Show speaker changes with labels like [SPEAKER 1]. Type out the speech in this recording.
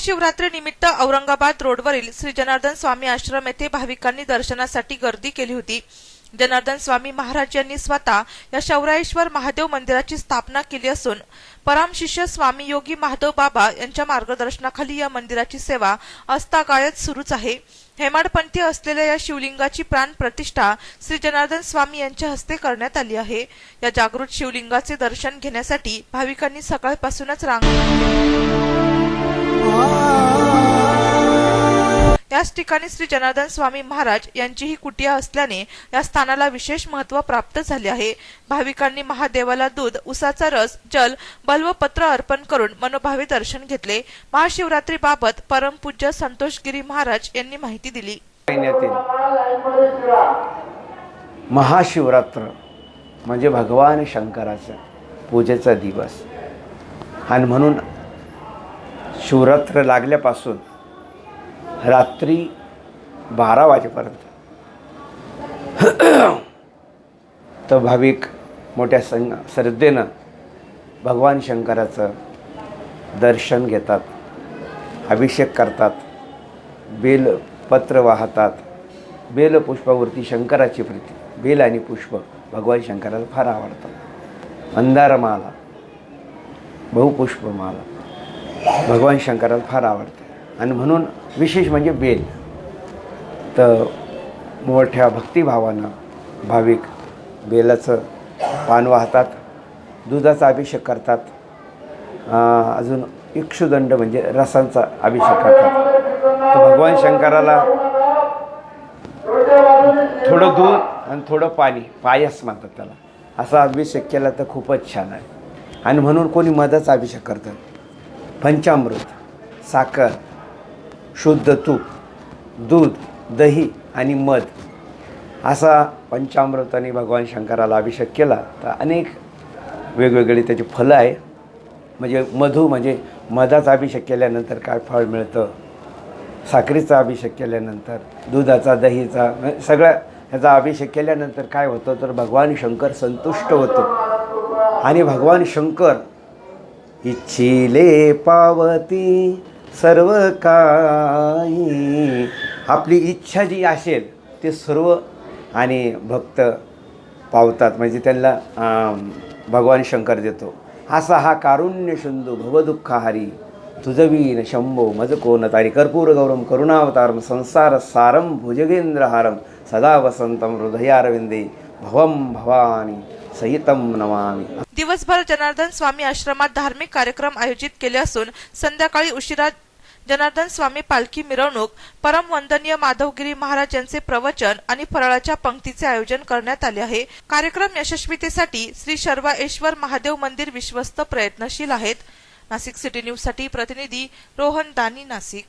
[SPEAKER 1] महाशिवरात्रीनिमित्त औरंगाबाद रोडवरील श्री जनार्दन स्वामी आश्रम येथे भाविकांनी दर्शनासाठी गर्दी केली होती। जनार्दन स्वामी महाराज यांनी स्वतः या शौरायेश्वर महादेव मंदिराची स्थापना केली असून परम शिष्य स्वामी योगी महादेव बाबा यांच्या मार्गदर्शनाखाली या मंदिराची सेवा आस्थागायत सुरूच आहे। हेमाडपंथी असलेल्या या शिवलिंगाची प्राण प्रतिष्ठा श्री जनार्दन स्वामी यांच्या हस्ते करण्यात आली आहे। या जागृत शिवलिंगाचे दर्शन घेण्यासाठी भाविकांनी सकाळपासूनच याच ठिकाणी श्री जनार्दन स्वामी महाराज यांची ही कुटिया असल्याने या स्थानाला विशेष महत्त्व प्राप्त झाले आहे। भाविकांनी महादेवाला दूध, उसाचा रस, जल, बल्वपत्र अर्पण करून मनोभावे दर्शन घेतले। महाशिवरात्रीबाबत परमपूज्य संतोषगिरी महाराज यांनी माहिती दिली।
[SPEAKER 2] महाशिवरात्र म्हणजे भगवान शंकराचा पूजेचा दिवस आणि म्हणून शिवरात्र लागल्यापासून रात्री 12 वाजेपर्यंत तर भाविक मोठ्या श्रद्धेनं भगवान शंकराचं दर्शन घेतात, अभिषेक करतात, बेलपत्र वाहतात। बेलपुष्पावरती शंकराची प्रीती, बेल आणि पुष्प भगवान शंकराला फार आवडतात। मंदारमाला, बहुपुष्पमाला भगवान शंकराला फार आवडते आणि म्हणून विशेष म्हणजे बेल। तर मोठ्या भक्तिभावानं भाविक बेलाचं पान वाहतात, दुधाचा अभिषेक करतात, अजून इक्षुदंड म्हणजे रसांचा अभिषेक करतात। तर भगवान शंकराला थोडं दूध आणि थोडं पाणी, पायस म्हणतात त्याला, असा अभिषेक केला तर खूपच छान आहे। आणि म्हणून कोणी मधाचा अभिषेक करतात, पंचामृत, साखर, शुद्ध तूप, दूध, दही आणि मध असा पंचामृताने भगवान शंकराला अभिषेक केला तर अनेक वेगवेगळी त्याची फलं आहे। म्हणजे मधू म्हणजे मधाचा अभिषेक केल्यानंतर काय फळ मिळतं, साखरेचा अभिषेक केल्यानंतर, दुधाचा, दहीचा, सगळ्या ह्याचा अभिषेक केल्यानंतर काय होतं तर भगवान शंकर संतुष्ट होतो आणि भगवान शंकर इच्छिले पावती सर्व काही, आपली इच्छा जी असेल ते सर्व आणि भक्त पावतात, म्हणजे त्यांना भगवान शंकर देतो। असा हा कारुण्य सिंधू भवदुःखहारी तुझवीन शंभो मज कोण तारी कर्पूर गौरम करुणावतारम संसार सारम भुजगेंद्रहारम सदा वसंतम हृदयारविंदे भवम भवानी सहितम नमामि।
[SPEAKER 1] दिवसभर जनार्दन स्वामी आश्रमात धार्मिक कार्यक्रम आयोजित केले असून संध्याकाळी उशिरा जनार्दन स्वामी पालखी मिरवणूक, परम वंदनीय माधवगिरी महाराज यांचे प्रवचन आणि फराळाच्या पंक्तीचे आयोजन करण्यात आले आहे। कार्यक्रम यशस्वीतेसाठी श्री शर्वायेश्वर महादेव मंदिर विश्वस्त प्रयत्नशील आहेत। नाशिक सिटी न्यूज साठी प्रतिनिधी रोहन दानी, नाशिक।